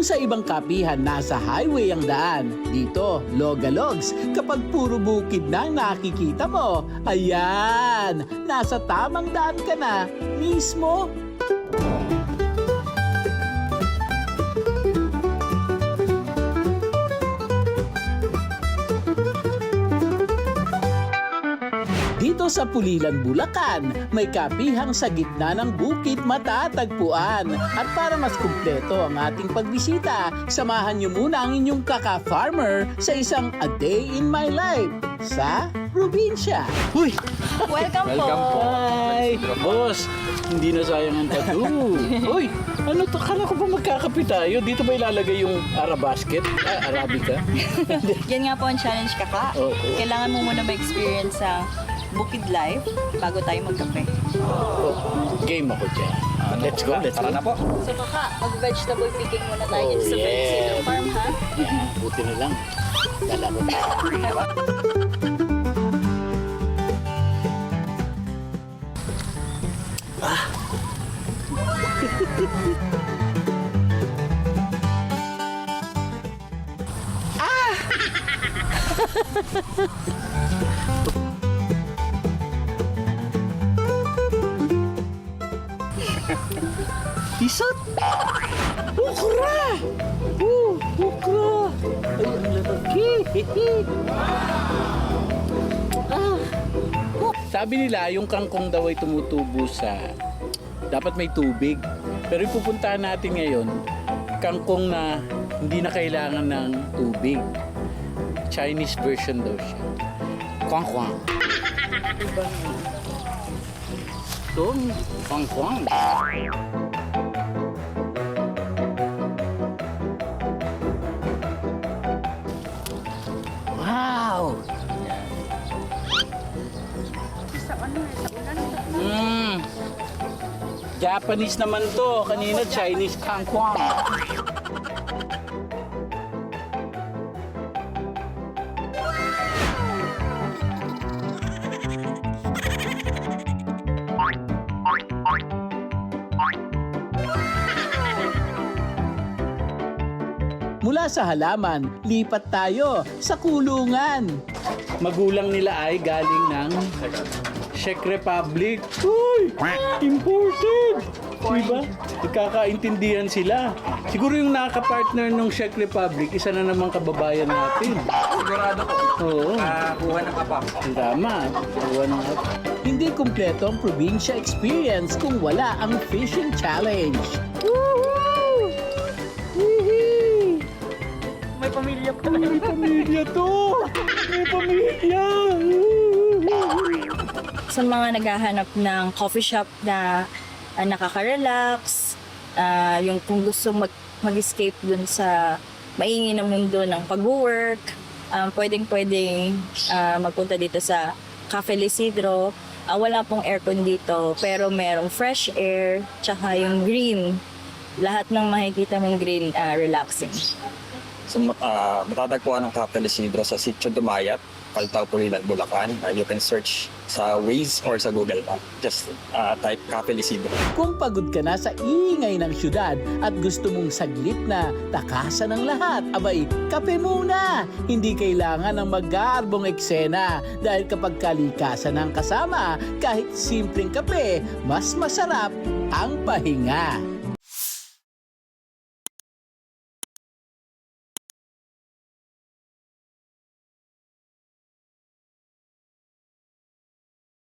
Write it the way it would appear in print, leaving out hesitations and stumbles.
Kung sa ibang kapihan nasa highway ang daan, dito, Logalogs, kapag puro bukid na ang nakikita mo, ayan, nasa tamang daan ka na mismo. Dito sa Pulilan, Bulacan, may kapihang sa gitna ng bukid matatagpuan. At para mas kumpleto ang ating pagbisita, samahan niyo muna ang inyong kaka-farmer sa isang A Day in My Life sa probinsya. Huy! Welcome po. Hi! Boss, hindi na sayang ang tattoo. Uy, ano to? Kala ko ba magkakape tayo? Dito ba ilalagay yung Arabasket? Arabica? Yan nga po ang challenge, kaka. Oo. Kailangan mo muna ma-experience ang Bukid Life bago tayo magkape. Game ako dyan. Let's go, let's go. Tara na po. So kaka, mag-vegetable picking muna tayo dito sa Vegetable Farm, ha? Buti na lang. Dala ko na. Isot! Ukra! Ukra! Ay, ang lalaki! Sabi nila, yung kangkong daw ay tumutubo sa... Dapat may tubig. Pero ipupuntahan natin ngayon, kangkong na hindi na kailangan ng tubig. Chinese version daw siya. Kwang-kwang. Diba? Ito, kwang-kwang. Wow! Japanese naman to. Kanina Chinese kangkwang. Mula sa halaman, lipat tayo sa kulungan. Magulang nila ay galing ng Czech Republic. Uy! Imported! Diba? Ikakaintindihan sila. Siguro yung nakaka-partner ng Czech Republic, isa na namang kababayan natin. Sigurado po. Oo. Kuha ng kapap. Tama. Hindi kumpleto ang probinsya experience kung wala ang fishing challenge. Woohoo! Woohoo! May pamilya pa na. May pamilya to! May pamilya! Sa mga naghahanap ng coffee shop na nakaka-relax, yung kung gusto mag-escape dun sa maingay na mundo ng pag-work, pwedeng magpunta dito sa Cafe Isidro. Wala pong aircon dito, pero merong fresh air, tsaka yung green. Lahat ng makikita mong green, relaxing. So, matatagpuan ng Cafe Isidro sa Sitio Dumayat, Paltao, Pulilan, Bulacan. You can search sa Waze or sa Google Map. Just type Cafe Isidro. Kung pagod ka na sa ingay ng syudad at gusto mong saglit na takasan ng lahat, abay, kape muna! Hindi kailangan ng mag-aarbong eksena dahil kapag kalikasan ng kasama, kahit simpleng kape, mas masarap ang pahinga.